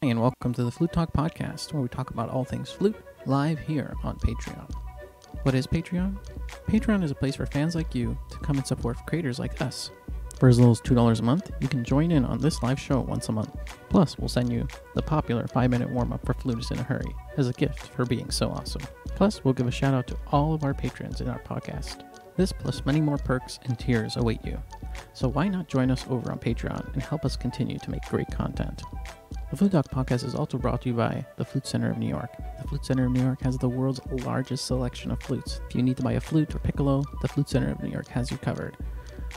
And welcome to the Flute Talk podcast, where we talk about all things flute live here on Patreon. What is Patreon? Patreon is a place for fans like you to come and support creators like us. For as little as $2 a month, you can join in on this live show once a month. Plus, we'll send you the popular 5-minute warm-up for Flutists in a Hurry as a gift for being so awesome. Plus, we'll give a shout out to all of our patrons in our podcast. This plus many more perks and tiers await you. So why not join us over on Patreon and help us continue to make great content? The Flute Talk podcast is also brought to you by the Flute Center of New York. The Flute Center of New York has the world's largest selection of flutes. If you need to buy a flute or piccolo, the Flute Center of New York has you covered.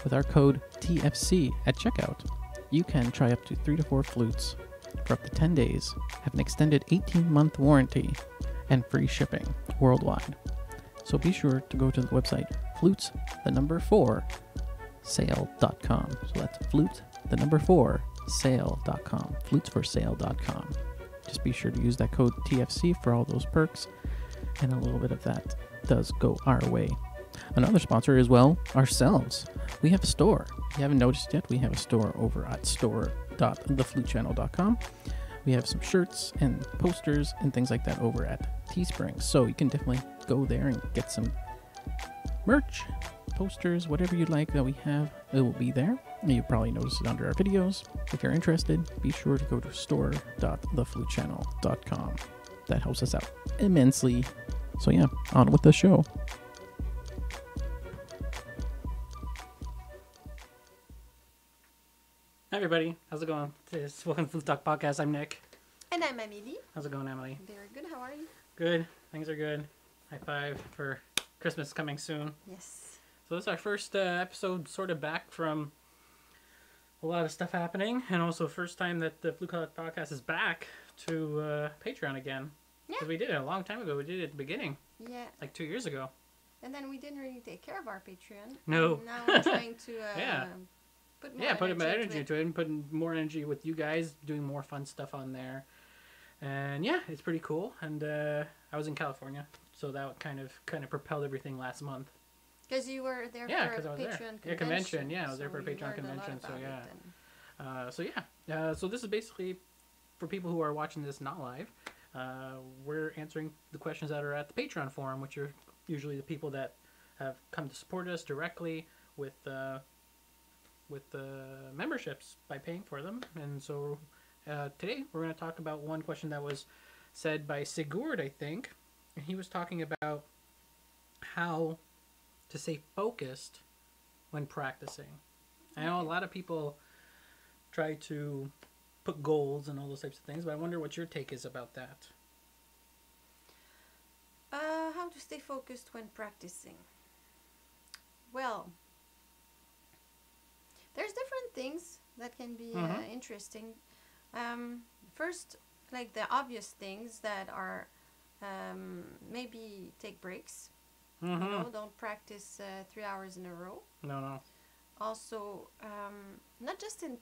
With our code TFC at checkout, you can try up to 3 to 4 flutes for up to 10 days, have an extended 18-month warranty, and free shipping worldwide. So be sure to go to the website flutes4sale.com. So that's flute4sale.com. Flutesforsale.com. Just be sure to use that code TFC for all those perks, and a little bit of that does go our way. Another sponsor is, well, ourselves. We have a store. If you haven't noticed yet, we have a store over at store.theflutechannel.com. We have some shirts and posters and things like that over at Teespring. So you can definitely go there and get some merch, posters, whatever you'd like that we have. It will be there. You probably notice it under our videos. If you're interested, be sure to go to store.theflutechannel.com. That helps us out immensely. So yeah, on with the show. Hi everybody, how's it going? This is Welcome to Flute Talk Podcast. I'm Nick. And I'm Emily. How's it going, Emily? Very good, how are you? Good, things are good. High five for Christmas coming soon. Yes. So this is our first episode sort of back from a lot of stuff happening, and also first time that the Flute Talk Podcast is back to Patreon again. Yeah. Because we did it a long time ago. We did it at the beginning. Yeah. Like 2 years ago. And then we didn't really take care of our Patreon. No. And now we're trying to Yeah. put more energy into it and putting more energy with you guys, doing more fun stuff on there. And yeah, it's pretty cool. And I was in California, so that kind of propelled everything last month. Because you were there for a Patreon convention. Yeah, I was there for a Patreon convention. So yeah. So this is basically for people who are watching this not live. We're answering the questions that are at the Patreon forum, which are usually the people that have come to support us directly with memberships by paying for them. And so today we're going to talk about one question that was said by Sigurd, I think. And he was talking about how to stay focused when practicing. I know a lot of people try to put goals and all those types of things, but I wonder what your take is about that. How to stay focused when practicing? Well, there's different things that can be interesting. First, like the obvious things that are maybe take breaks. You know, don't practice 3 hours in a row. No. Also, not just in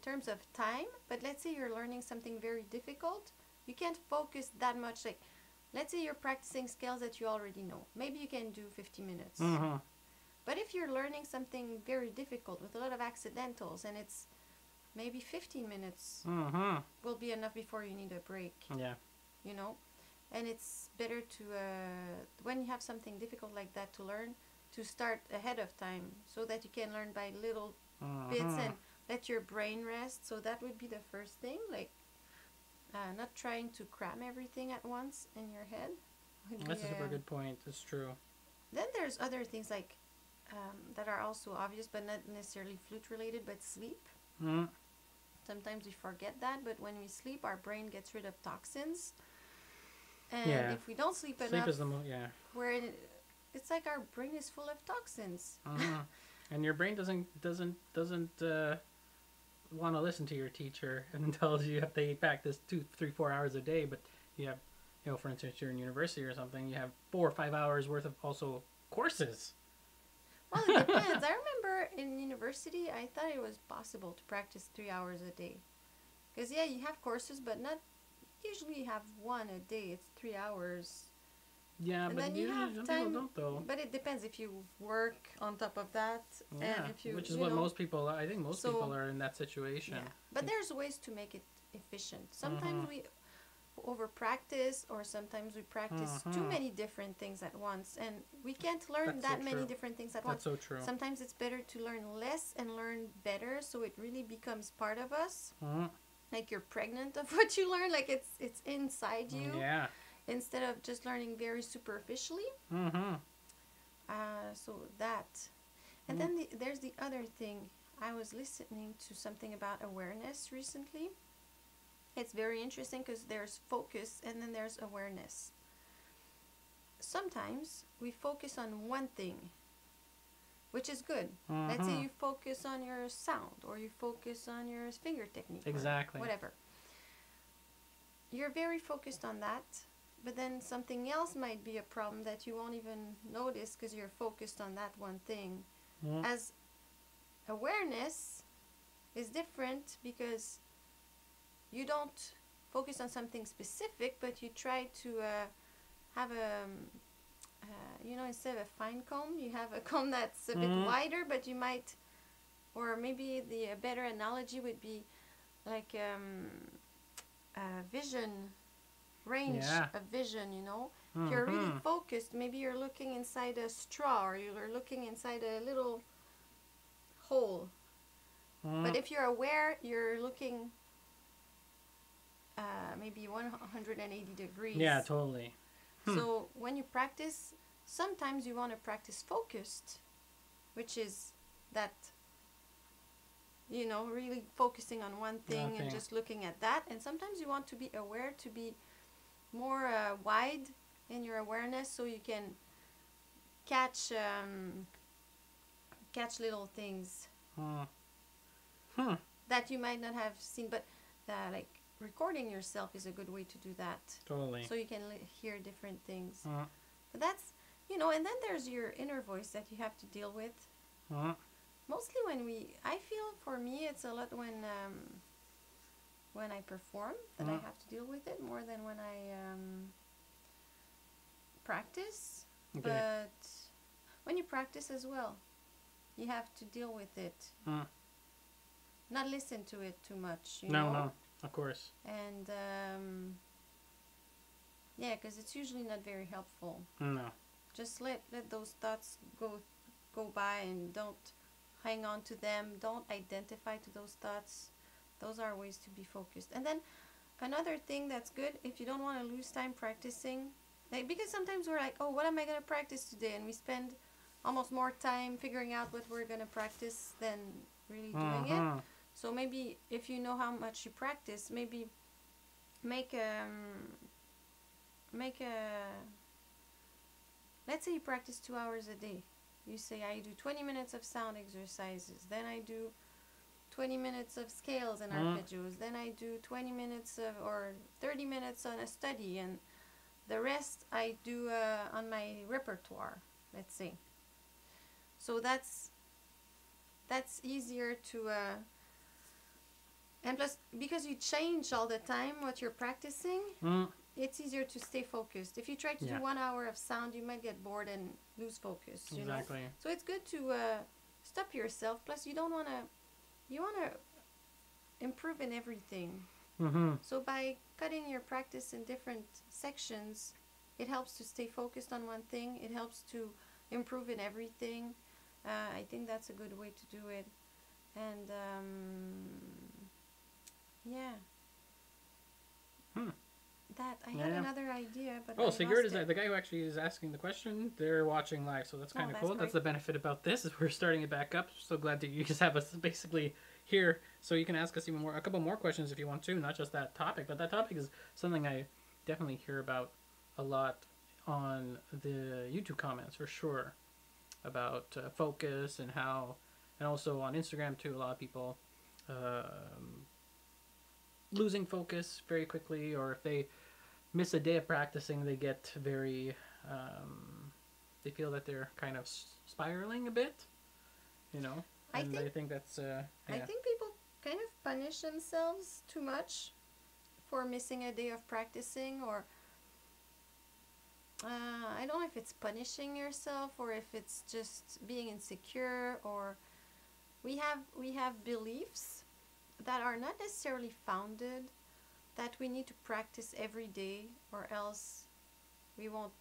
terms of time, but let's say you're learning something very difficult. You can't focus that much. Like, let's say you're practicing scales that you already know. Maybe you can do 50 minutes. But if you're learning something very difficult with a lot of accidentals and it's maybe 15 minutes will be enough before you need a break. Yeah. You know? And it's better to, when you have something difficult like that to learn, to start ahead of time so that you can learn by little bits and let your brain rest. So that would be the first thing, like not trying to cram everything at once in your head. That's a super good point. That's true. Then there's other things like that are also obvious but not necessarily flute related, but sleep. Sometimes we forget that, but when we sleep, our brain gets rid of toxins. And if we don't sleep enough, it's like our brain is full of toxins. And your brain doesn't want to listen to your teacher and tells you have to practice 2, 3, 4 hours a day, but you have, you know, for instance, you're in university or something, you have 4 or 5 hours worth of also courses. Well, it depends. I remember in university, I thought it was possible to practice 3 hours a day. Because, yeah, you have courses, but not usually you have one a day. It's 3 hours. Yeah, and but usually some people don't, though. But it depends if you work on top of that. Yeah, and if you, which is you what know, most people, I think most people are in that situation. Yeah. But there's ways to make it efficient. Sometimes we over practice, or sometimes we practice too many different things at once, and we can't learn that many different things at once. That's so true. Sometimes it's better to learn less and learn better, so it really becomes part of us. Like you're pregnant of what you learn, like it's inside you. Yeah. Instead of just learning very superficially. So that. And then there's the other thing. I was listening to something about awareness recently. It's very interesting because there's focus and then there's awareness. Sometimes we focus on one thing, which is good. Let's say you focus on your sound, or you focus on your finger technique. Exactly. Whatever. You're very focused on that, but then something else might be a problem that you won't even notice because you're focused on that one thing. As awareness is different, because you don't focus on something specific, but you try to have a, instead of a fine comb, you have a comb that's a bit wider, but you might, or maybe a better analogy would be like vision, range of vision, If you're really focused, maybe you're looking inside a straw, or you're looking inside a little hole. But if you're aware, you're looking maybe 180 degrees. Yeah, totally. So when you practice, sometimes you want to practice focused, which is that, really focusing on one thing and just looking at that. And sometimes you want to be aware, to be more wide in your awareness, so you can catch little things that you might not have seen. But like recording yourself is a good way to do that. Totally. So you can hear different things. But that's, and then there's your inner voice that you have to deal with. Mostly I feel for me it's a lot when I perform that I have to deal with it more than when I practice. Okay. But when you practice as well, you have to deal with it. Not listen to it too much, No, of course. And because it's usually not very helpful. No. Just let those thoughts go by, and don't hang on to them. Don't identify to those thoughts. Those are ways to be focused. And then another thing that's good, if you don't want to lose time practicing, because sometimes we're like, oh, what am I going to practice today? And we spend almost more time figuring out what we're going to practice than really doing it. So maybe if you know how much you practice, maybe make a let's say you practice 2 hours a day. You say, I do 20 minutes of sound exercises, then I do 20 minutes of scales and arpeggios, then I do 20 minutes or 30 minutes on a study, and the rest I do on my repertoire, let's say. So that's easier to and plus, because you change all the time what you're practicing, it's easier to stay focused. If you try to do 1 hour of sound, you might get bored and lose focus. Exactly. So it's good to stop yourself. Plus, you want to improve in everything. So by cutting your practice in different sections, it helps to stay focused on one thing. It helps to improve in everything. I think that's a good way to do it. And that I had another idea, but Sigurd is the guy who actually is asking the question. They're watching live, so that's kind of cool. Great. That's the benefit about this, is we're starting it back up. So glad that you just have us basically here, so you can ask us a couple more questions if you want to, not just that topic. But that topic is something I definitely hear about a lot on the YouTube comments, for sure, about focus and how, and also on Instagram too. A lot of people losing focus very quickly, or if they miss a day of practicing, they get very they feel that they're kind of spiraling a bit, and I think that's I think people kind of punish themselves too much for missing a day of practicing, or I don't know if it's punishing yourself or if it's just being insecure, or we have beliefs that are not necessarily founded that we need to practice every day, or else we won't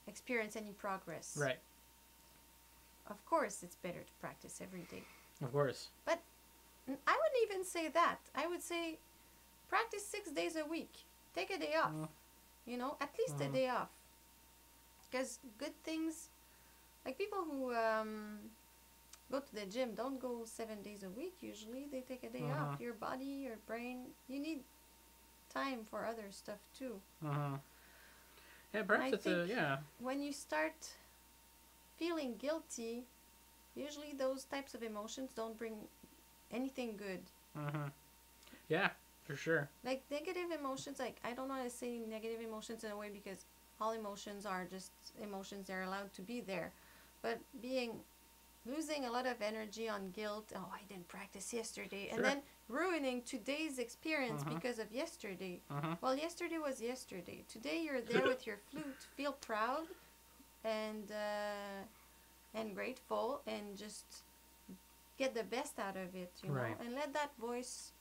experience any progress. Right. Of course, it's better to practice every day. Of course. But I wouldn't even say that. I would say practice 6 days a week. Take a day off. You know, at least a day off. Because good things, like people who go to the gym don't go 7 days a week usually. They take a day off. Your body, your brain, you need time for other stuff too. Yeah, perhaps when you start feeling guilty, usually those types of emotions don't bring anything good. Yeah, for sure. Like negative emotions, like I don't want to say negative emotions in a way, because all emotions are just emotions. They're allowed to be there. But losing a lot of energy on guilt, oh, I didn't practice yesterday, and then ruining today's experience because of yesterday. Well, yesterday was yesterday. Today you're there with your flute. Feel proud and grateful, and just get the best out of it, you know, and let that voice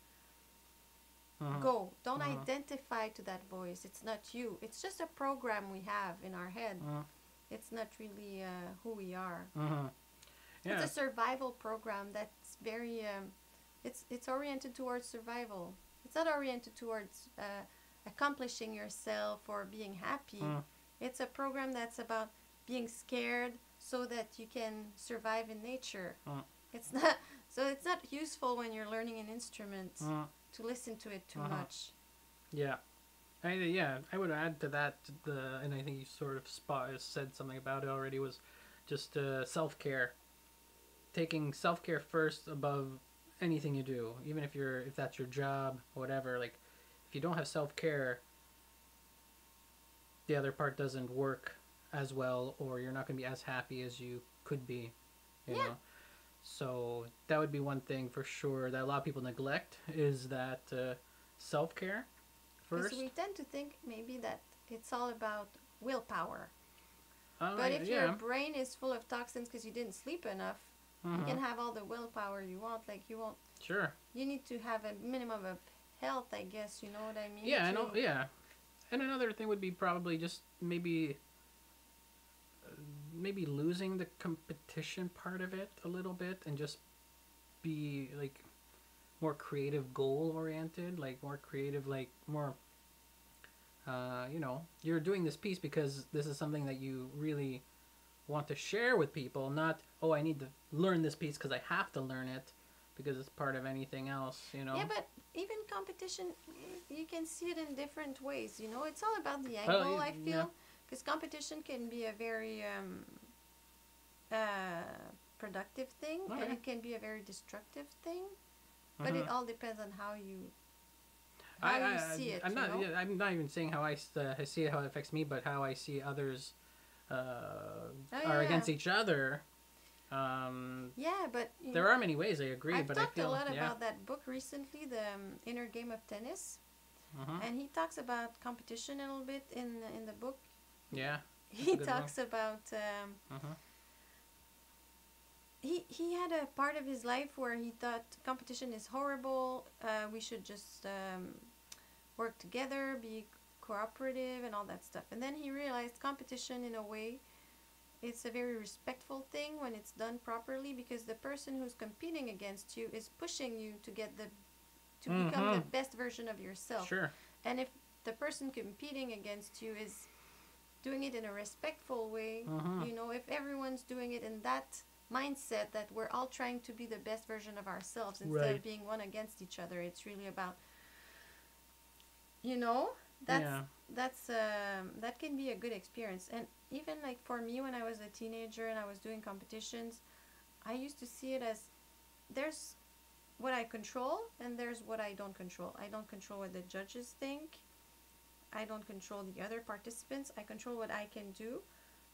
go. Don't identify to that voice. It's not you. It's just a program we have in our head. It's not really who we are. Yeah. It's a survival program that's very it's oriented towards survival. It's not oriented towards accomplishing yourself or being happy. It's a program that's about being scared so that you can survive in nature. It's not useful when you're learning an instrument to listen to it too much. Yeah. I would add to that, and I think you sort of said something about it already, was just self-care. Taking self-care first above anything you do, even if that's your job, whatever. Like, if you don't have self-care, the other part doesn't work as well, or you're not going to be as happy as you could be, you know? So that would be one thing for sure that a lot of people neglect, is that self-care first. Because we tend to think maybe that it's all about willpower. But if your brain is full of toxins because you didn't sleep enough, you can have all the willpower you want. Like, you won't. Sure. You need to have a minimum of health, I guess. You know what I mean? Yeah, I know. Yeah. And another thing would be probably just maybe losing the competition part of it a little bit, and just be like more creative, goal oriented, like more creative, like more you know, you're doing this piece because this is something that you really want to share with people, not, oh, I need to learn this piece because I have to learn it because it's part of anything else, you know. Yeah, but even competition, you can see it in different ways, you know. It's all about the angle, I feel, because competition can be a very productive thing, and it can be a very destructive thing, but it all depends on how you see it. I'm not even saying how I see it, how it affects me, but how I see others are against each other. But there are many ways. I agree, I've but talked I feel a lot about that book recently, the Inner Game of Tennis, and he talks about competition a little bit in the book. Yeah, he talks about he had a part of his life where he thought competition is horrible. We should just work together, be cooperative, and all that stuff. And then he realized competition, in a way, it's a very respectful thing when it's done properly, because the person who's competing against you is pushing you to get to become the best version of yourself. Sure. And if the person competing against you is doing it in a respectful way, you know, if everyone's doing it in that mindset that we're all trying to be the best version of ourselves instead of being one against each other, it's really about, you know, that can be a good experience. And even like for me, when I was a teenager and I was doing competitions, I used to see it as, there's what I control and there's what I don't control. I don't control what the judges think. I don't control the other participants. I control what I can do.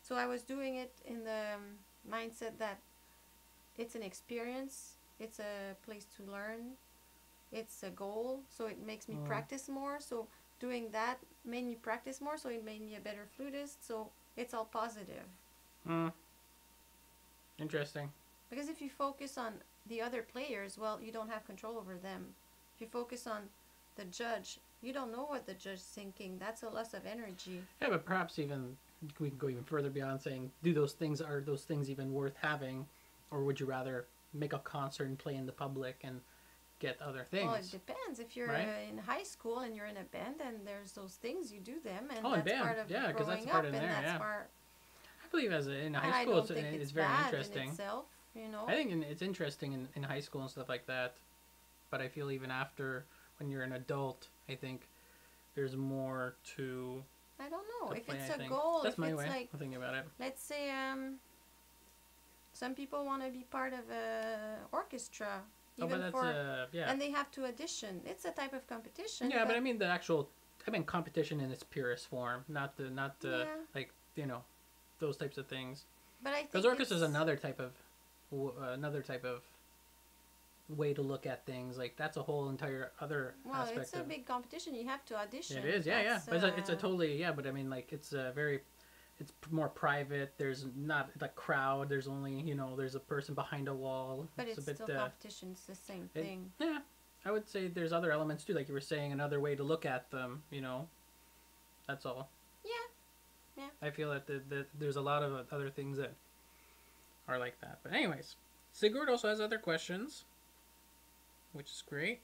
So I was doing it in the mindset that it's an experience, it's a place to learn, it's a goal, so it makes me practice more. So doing that made me practice more, so it made me a better flutist. So it's all positive. Interesting. Because if you focus on the other players, well, you don't have control over them. If you focus on the judge, you don't know what the judge is thinking. That's a loss of energy. Yeah, but perhaps even we can go even further beyond saying, are those things even worth having, or would you rather make a concert and play in the public and get other things? Well, it depends. If you're right? in high school and you're in a band and there's those things, you do them, and Oh, that's band. part of Yeah, 'cause that's growing part up, in and there, that's yeah. part. I believe in And high I school don't think it's it's very bad interesting. in itself, you know. I think it's interesting in high school and stuff like that, but I feel even after, when you're an adult, I think there's more to I don't know if play, it's I a think. goal. That's If my it's way like, of thinking about it. let's say, some people want to be part of a orchestra, Oh, but even that's for, yeah. and they have to audition. It's a type of competition. Yeah, but I mean the actual, competition in its purest form, not the Yeah. like, those types of things. But I think Because orchestra is it's- another type of way to look at things. Like that's a whole entire other Well, aspect it's a of big competition. You have to audition. it is, yeah, That's, yeah. But it's a totally, yeah. But I mean, like it's a very, it's more private. There's not the crowd. There's only there's a person behind a wall. But it's a bit, still competition. It's the same thing. yeah. I would say there's other elements too, like you were saying, another way to look at them. That's all. Yeah. I feel that there's a lot of other things that are like that. But anyways, Sigurd also has other questions, which is great.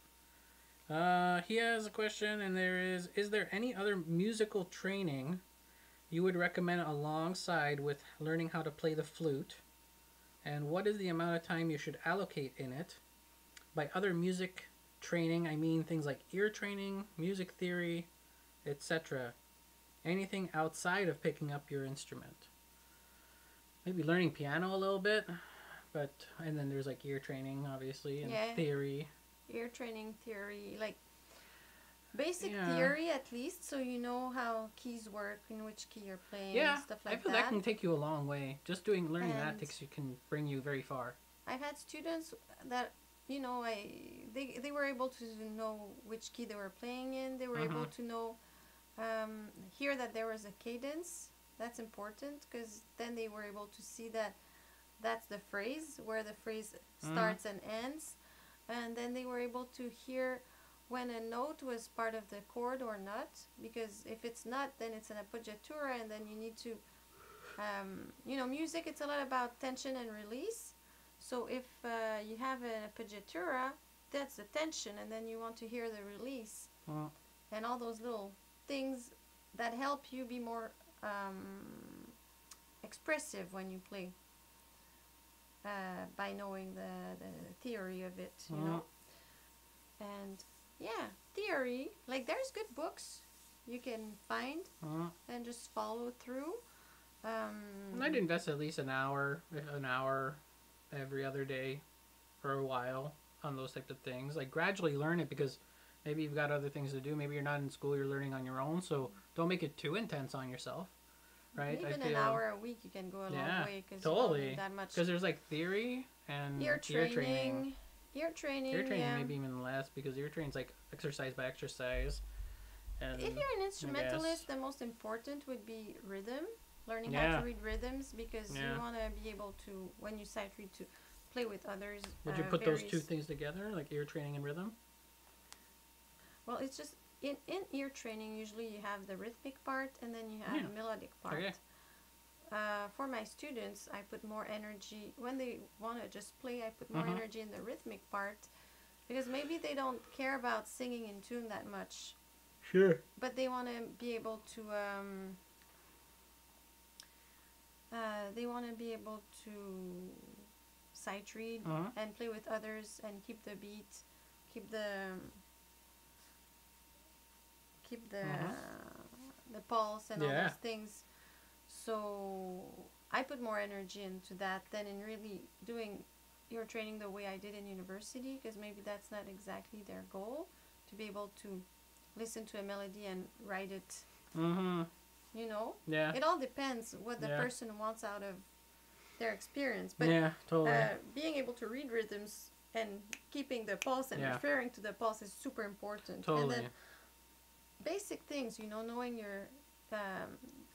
He has a question, and is there any other musical training you would recommend alongside with learning how to play the flute? And what is the amount of time you should allocate in it? By other music training, I mean things like ear training, music theory, etc. Anything outside of picking up your instrument. Maybe learning piano a little bit, and then there's like ear training, obviously, and theory. Ear training theory, like basic Yeah. theory at least, so you know how keys work, in which key you're playing, Yeah, stuff like I feel that. that can take you a long way. Just learning that And can bring you very far. I've had students that they were able to know which key they were playing in. They were able to know hear that there was a cadence. That's important, because then they were able to see that that's the phrase, where the phrase starts and ends, and then they were able to hear when a note was part of the chord or not, because if it's not, then it's an appoggiatura, and then you need to music, it's a lot about tension and release. So if you have an appoggiatura, that's the tension, and then you want to hear the release, and all those little things that help you be more expressive when you play, by knowing the theory of it, you know. And yeah, theory, like there's good books you can find and just follow through. I'd invest at least an hour every other day for a while on those types of things. Like gradually learn it, because maybe you've got other things to do. Maybe you're not in school, you're learning on your own, so don't make it too intense on yourself. Right? Even an hour a week, you can go a long way, because totally. you don't need that much. Because there's like theory and ear training. Maybe even less, because ear training's like exercise by exercise. And if you're an instrumentalist, the most important would be rhythm. Learning how to read rhythms, because you want to be able to, when you sight read, to play with others. Would you put those two things together, like ear training and rhythm? Well, it's just in ear training, usually you have the rhythmic part, and then you have the melodic part. Okay. For my students, I put more energy when they want to just play. I put more energy in the rhythmic part, because maybe they don't care about singing in tune that much. Sure. But they want to be able to. They want to be able to sight read and play with others and keep the beat, keep the pulse and all those things. So I put more energy into that than in really doing ear training the way I did in university, because maybe that's not exactly their goal, to be able to listen to a melody and write it. You know? Yeah. It all depends what the person wants out of their experience. But totally. Being able to read rhythms and keeping the pulse and referring to the pulse is super important. Totally. And then basic things, knowing your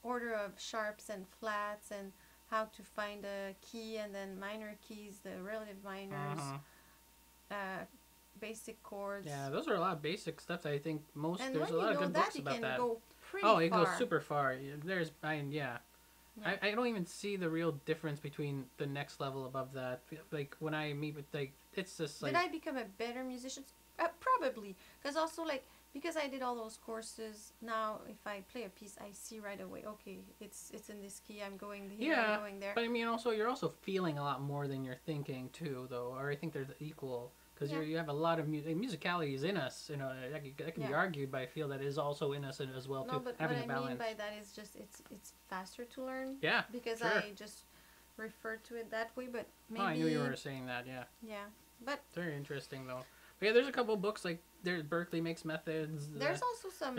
order of sharps and flats, and how to find a key, and then minor keys, the relative minors. basic chords. Yeah, those are a lot of basic stuff that I think And there's when a lot you of know good that, books you about can that. go pretty Oh, it far. goes super far. There's, yeah. Yeah. I don't even see the real difference between the next level above that. Like when I meet with like, it's just like. Did I become a better musician? Probably, because also like because I did all those courses. Now, if I play a piece, I see right away. Okay, it's in this key. I'm going here. Yeah, I'm going there. but I mean, also you're also feeling a lot more than you're thinking too, though. Or I think they're equal because you have a lot of musicality is in us. You know, that can be argued, but I feel that is also in us as well no, too. but Having what a balance. I mean by that is just it's faster to learn. Yeah, because sure. I just refer to it that way, but maybe. Oh, I knew you were saying that. Yeah. Yeah, but very interesting though. But yeah, there's a couple books like Berkeley Makes Methods. There's also some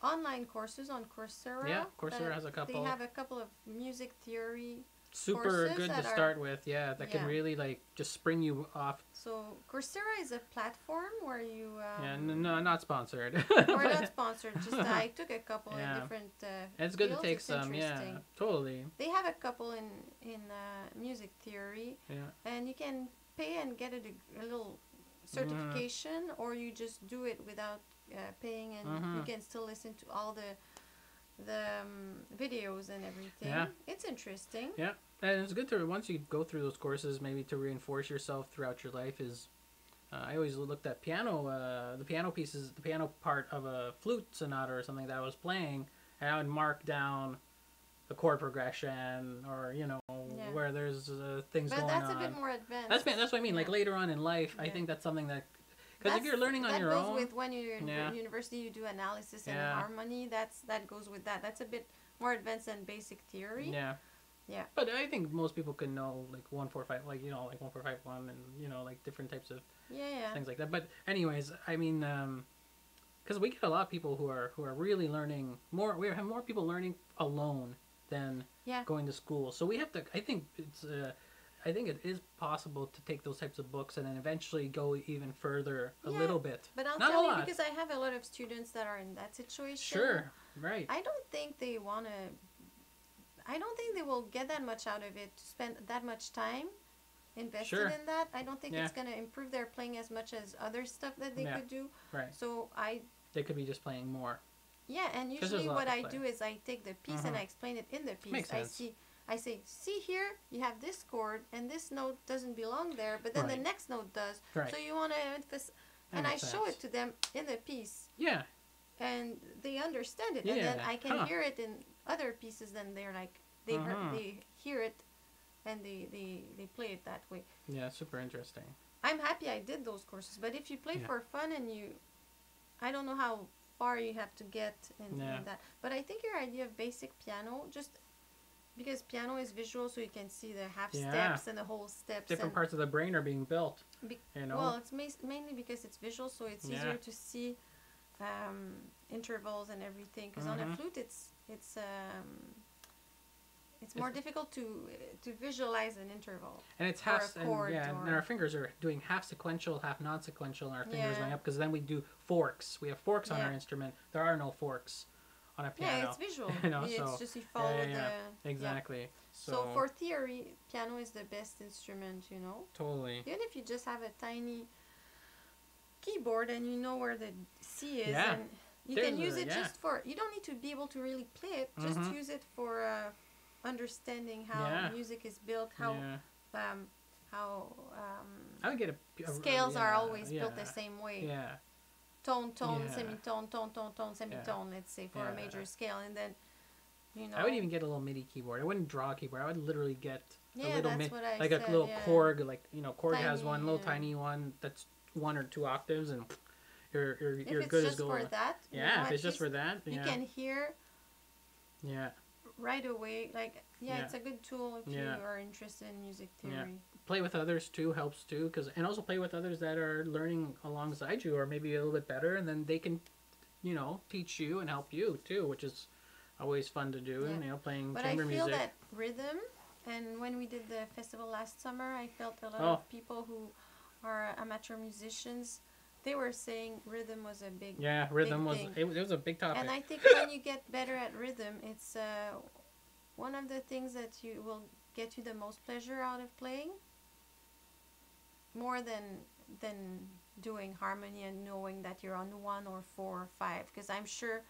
online courses on Coursera. Yeah, Coursera has a couple. They have a couple of music theory. Super good to start with, yeah. That can really like just spring you off. So Coursera is a platform where you. Yeah, no, not sponsored. Or not sponsored. Just I took a couple of different. It's good to take some, yeah, totally. They have a couple in music theory. Yeah. And you can pay and get a little certification, or you just do it without paying, and you can still listen to all the videos and everything. Yeah. It's interesting. Yeah, and it's good to once you go through those courses, maybe to reinforce yourself throughout your life. Is I always looked at piano, the piano pieces, the piano part of a flute sonata or something that I was playing, and I would mark down the chord progression, or where there's things going on. But that's a bit more advanced. That's what I mean. Like later on in life, I think that's something that. Because if you're learning on your own, that goes with when you're in university, you do analysis and harmony. That goes with that. That's a bit more advanced than basic theory. Yeah. Yeah. But I think most people can know like 1-4-5, like like 1-4-5-1, and like different types of things like that. But anyways, I mean, because we get a lot of people who are really learning more. We have more people learning alone than going to school. So we have to. I think it's. I think it is possible to take those types of books and then eventually go even further a little bit. But I'll tell you, because I have a lot of students that are in that situation. Sure, right. I don't think they want to... I don't think they will get that much out of it to spend that much time invested in that. I don't think it's going to improve their playing as much as other stuff that they could do. Right. So They could be just playing more. Yeah, and usually what I do is I take the piece and I explain it in the piece. Makes sense. I say, see here, you have this chord, and this note doesn't belong there, but then the next note does. Right. So you want to emphasize, and I show it to them in the piece. Yeah. And they understand it, and then I can hear it in other pieces, and they're like, they hear it, and they play it that way. Yeah, super interesting. I'm happy I did those courses, but if you play for fun and I don't know how far you have to get in that. But I think your idea of basic piano, just... Because piano is visual, so you can see the half steps and the whole steps. Different parts of the brain are being built. Well, it's mainly because it's visual, so it's easier to see intervals and everything. Because on a flute, it's more difficult to visualize an interval. And it's half, and our fingers are doing half sequential, half non-sequential, and our fingers going up. Because then we do forks. We have forks on our instrument. There are no forks on a piano. Yeah, it's visual. It's just you follow the... Exactly. Yeah. So for theory, piano is the best instrument, Totally. Even if you just have a tiny keyboard and you know where the C is, and you can use it just for... You don't need to be able to really play it. Just use it for understanding how music is built, how I would get a scales are always built the same way. Yeah. Tone, semitone, tone, semitone, let's say, for a major scale. And then, I would even get a little MIDI keyboard. I wouldn't draw a keyboard. I would literally get a little a little Korg, Korg has one little tiny one that's 1 or 2 octaves, and you're good as gold. If it's just for that, if it's just for that, you can hear right away. It's a good tool if you are interested in music theory. Yeah. Play with others too helps too, and also play with others that are learning alongside you, or maybe a little bit better, and then they can, teach you and help you too, which is always fun to do. And playing chamber music. But I feel that rhythm, and when we did the festival last summer, I felt a lot of people who are amateur musicians, they were saying rhythm was a big rhythm was thing. It was a big topic. And I think when you get better at rhythm, it's one of the things that will get you the most pleasure out of playing. more than doing harmony and knowing that you're on 1 or 4 or 5, because I'm sure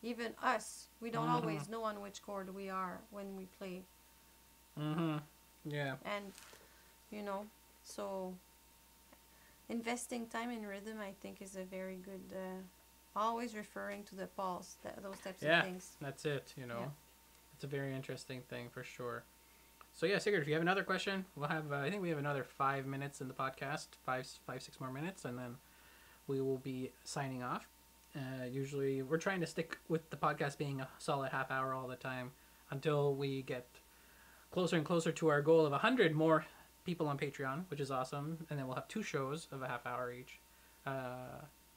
even us, we don't always know on which chord we are when we play. Yeah. And you know, so investing time in rhythm, I think, is a very good, always referring to the pulse, those types of things. That's it, you know. It's a very interesting thing for sure. So yeah, Sigurd, if you have another question, we'll have, I think we have another 5 minutes in the podcast, 6 more minutes, and then we will be signing off. Usually we're trying to stick with the podcast being a solid half hour all the time until we get closer and closer to our goal of 100 more people on Patreon, which is awesome. And then we'll have 2 shows of a half hour each.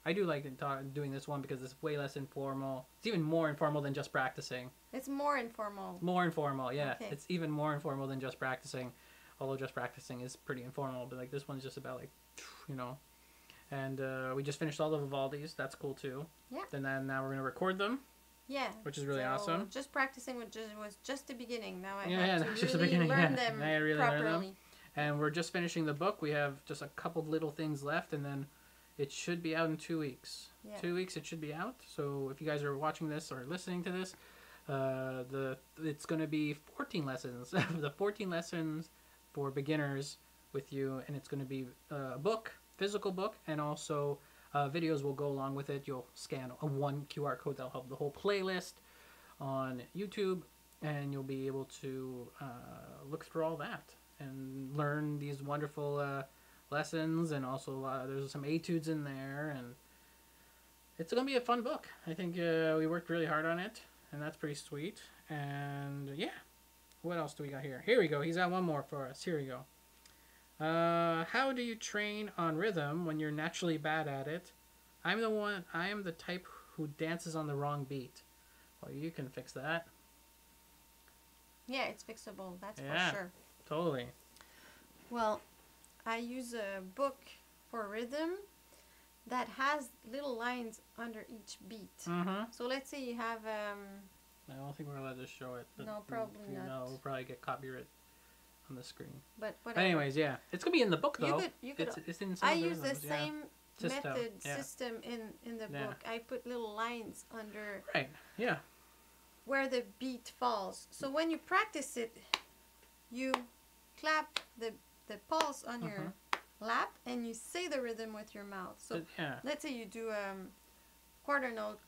I do like doing this one because it's way less informal. It's even more informal than just practicing. It's more informal. More informal, yeah. Okay. It's even more informal than just practicing. Although just practicing is pretty informal. But like this one's just about like, you know. And we just finished all the Vivaldi's. That's cool too. Yeah. And then now we're going to record them. Yeah. Which is really awesome. Just practicing was just the beginning. Now I have have to just the really beginning. learn them Now I really properly. learn them. And we're just finishing the book. We have just a couple little things left, and then it should be out in 2 weeks. Yeah. 2 weeks it should be out. So if you guys are watching this or listening to this, it's going to be 14 lessons. The 14 lessons for beginners with you, and it's going to be a book, physical book, and also videos will go along with it. You'll scan one QR code that'll have the whole playlist on YouTube, and you'll be able to look through all that and learn these wonderful lessons, and also there's some etudes in there, and it's going to be a fun book. I think we worked really hard on it, and that's pretty sweet. And yeah, what else do we got here? Here we go. He's got one more for us. Here we go. How do you train on rhythm when you're naturally bad at it? I am the type who dances on the wrong beat. Well, you can fix that. Yeah, it's fixable. That's for sure. Totally. Well, I use a book for rhythm that has little lines under each beat. So let's say you have... I don't think we're allowed to show it. No, probably not. No, we'll probably get copyright on the screen. But whatever. Anyways, yeah. It's going to be in the book, though. You could, it's in some I of the use the rhythms, same system in the book. I put little lines under... Right, yeah. Where the beat falls. So when you practice it, you clap the pulse on your lap, and you say the rhythm with your mouth. So let's say you do quarter note,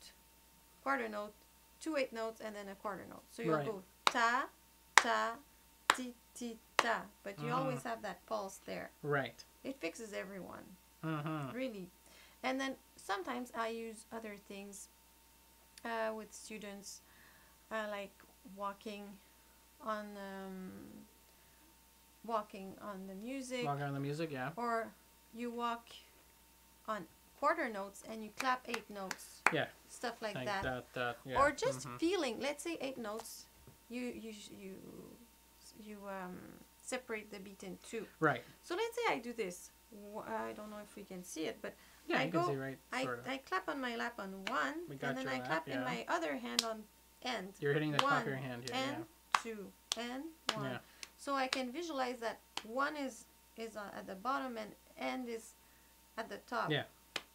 2 8 notes, and then a quarter note. So you'll go ta, ta, ti, ti, ta. But you always have that pulse there. Right. It fixes everyone. Really. And then sometimes I use other things with students, like walking on the music. Walking on the music, yeah. Or you walk on quarter notes and you clap 8 notes. Yeah. Stuff like that. Yeah. Or just feeling. Let's say 8 notes. You separate the beat in 2. Right. So let's say I do this. I don't know if we can see it, but yeah, you can see right. I clap on my lap on 1, and then I clap in my other hand on end. You're hitting the top of your hand here. And 2 and 1. Yeah. So I can visualize that 1 is at the bottom and end is at the top. Yeah.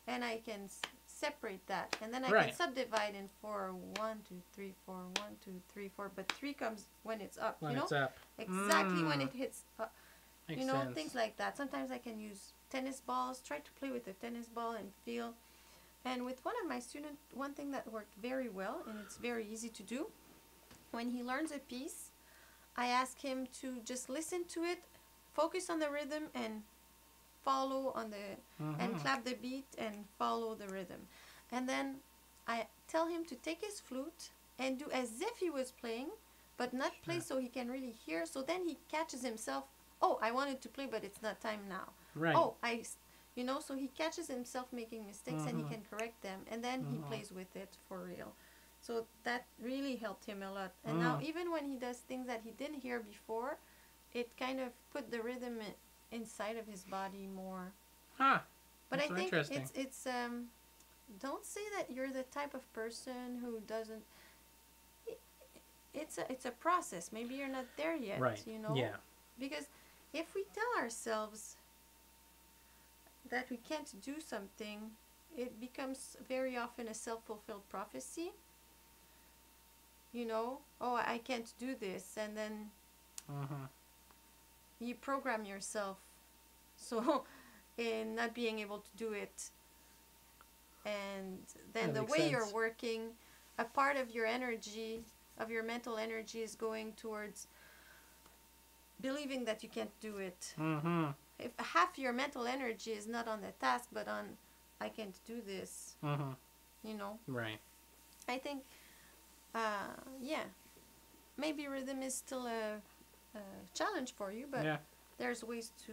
And I can separate that, and then I can subdivide in 4, 1 2 3 4, 1 2 3 4. But 3 comes when it's up. When it's up. Exactly when it hits up. Makes sense. Things like that. Sometimes I can use tennis balls. Try to play with a tennis ball and feel. And with one of my students, one thing that worked very well, and it's very easy to do, when he learns a piece, I ask him to just listen to it, focus on the rhythm, and follow on the and clap the beat and follow the rhythm. And then I tell him to take his flute and do as if he was playing, but not play so he can really hear. So then he catches himself. Oh, I wanted to play, but it's not time now. Right. Oh, so he catches himself making mistakes and he can correct them, and then he plays with it for real. So that really helped him a lot. And now even when he does things that he didn't hear before, it kind of put the rhythm inside of his body more. But I think it's don't say that you're the type of person who doesn't. It's a process. Maybe you're not there yet. Right. Yeah. Because if we tell ourselves, that we can't do something, it becomes very often a self-fulfilled prophecy. You know, oh, I can't do this, and then you program yourself so in not being able to do it, and then the way you're working, a part of your energy, of your mental energy, is going towards believing that you can't do it. If half your mental energy is not on the task but on I can't do this, you know, right? I think yeah, maybe rhythm is still a challenge for you, but there's ways to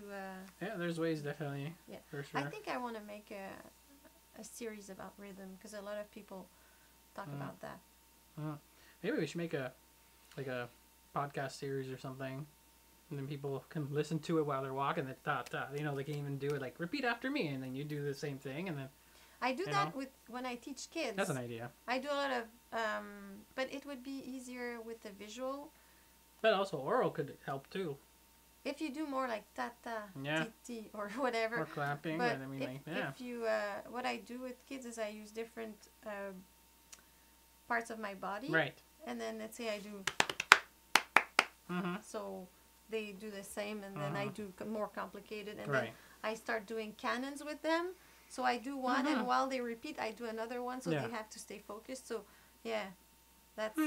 there's ways, definitely. For sure. I think I want to make a series about rhythm, because a lot of people talk about that. Maybe we should make a podcast series or something, and then people can listen to it while they're walking. That you know, they can even do it like repeat after me, and then you do the same thing, and then I do that with when I teach kids. That's an idea. I do a lot of but it would be easier with the visual. But also oral could help too. If you do more like ta-ta, ti-ti, or whatever. Or clapping. But I mean, if you, what I do with kids is I use different parts of my body. Right. And then let's say I do. So they do the same, and then I do more complicated, and then I start doing cannons with them. So I do one, and while they repeat, I do another one, so they have to stay focused. So, yeah, that's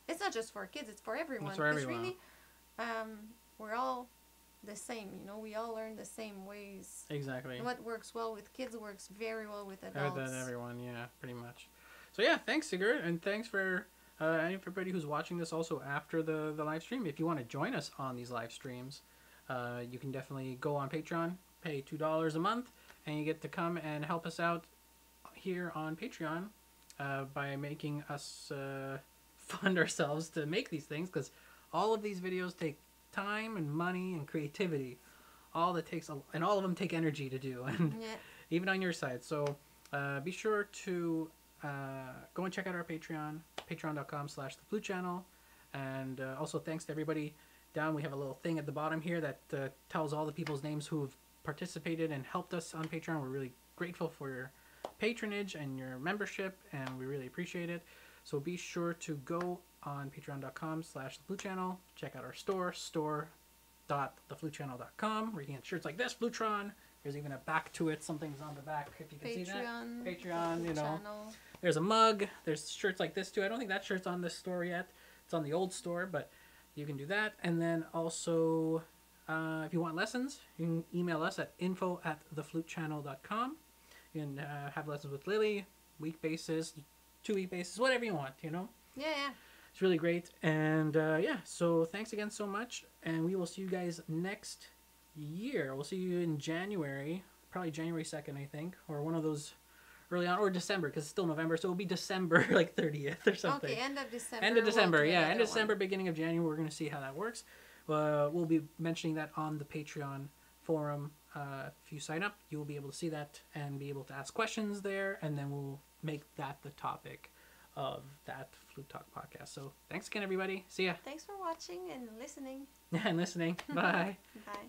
it's not just for kids; it's for everyone. It's for everyone. Really, we're all the same. You know, we all learn the same ways. Exactly. And what works well with kids works very well with adults. With everyone, yeah, pretty much. So yeah, thanks, Sigurd, and thanks for everybody who's watching this also after the live stream. If you want to join us on these live streams, you can definitely go on Patreon, pay $2 a month, and you get to come and help us out here on Patreon by making us fund ourselves to make these things, because all of these videos take time and money and creativity. All that takes, and all of them take energy to do, and even on your side. So be sure to go and check out our Patreon, patreon.com/theflutechannel. And also thanks to everybody down. We have a little thing at the bottom here that tells all the people's names who have participated and helped us on Patreon. We're really grateful for your patronage and your membership, and we really appreciate it. So be sure to go on patreon.com/theflutechannel. Check out our store.theflutechannel.com, where you can get shirts like this, Flutron. There's even a back to it. Something's on the back, if you can see that. Patreon, you know. Channel. There's a mug. There's shirts like this too. I don't think that shirt's on this store yet. It's on the old store, but you can do that. And then also, if you want lessons, you can email us at info@theflutechannel.com. You can have lessons with Lily, week basis, 2-week basis, whatever you want, you know? Yeah. It's really great. And yeah, so thanks again so much. And we will see you guys next year. We'll see you in January, probably January 2nd, I think, or one of those early on, or December, because it's still November, so it'll be December like 30th or something. Okay, end of December. End of December, yeah. End of December, beginning of January. We're going to see how that works. We'll be mentioning that on the Patreon forum. If you sign up, you will be able to see that and be able to ask questions there, and then we'll make that the topic of that Flute Talk podcast. So thanks again, everybody. See ya. Thanks for watching and listening. And listening. Bye. Bye.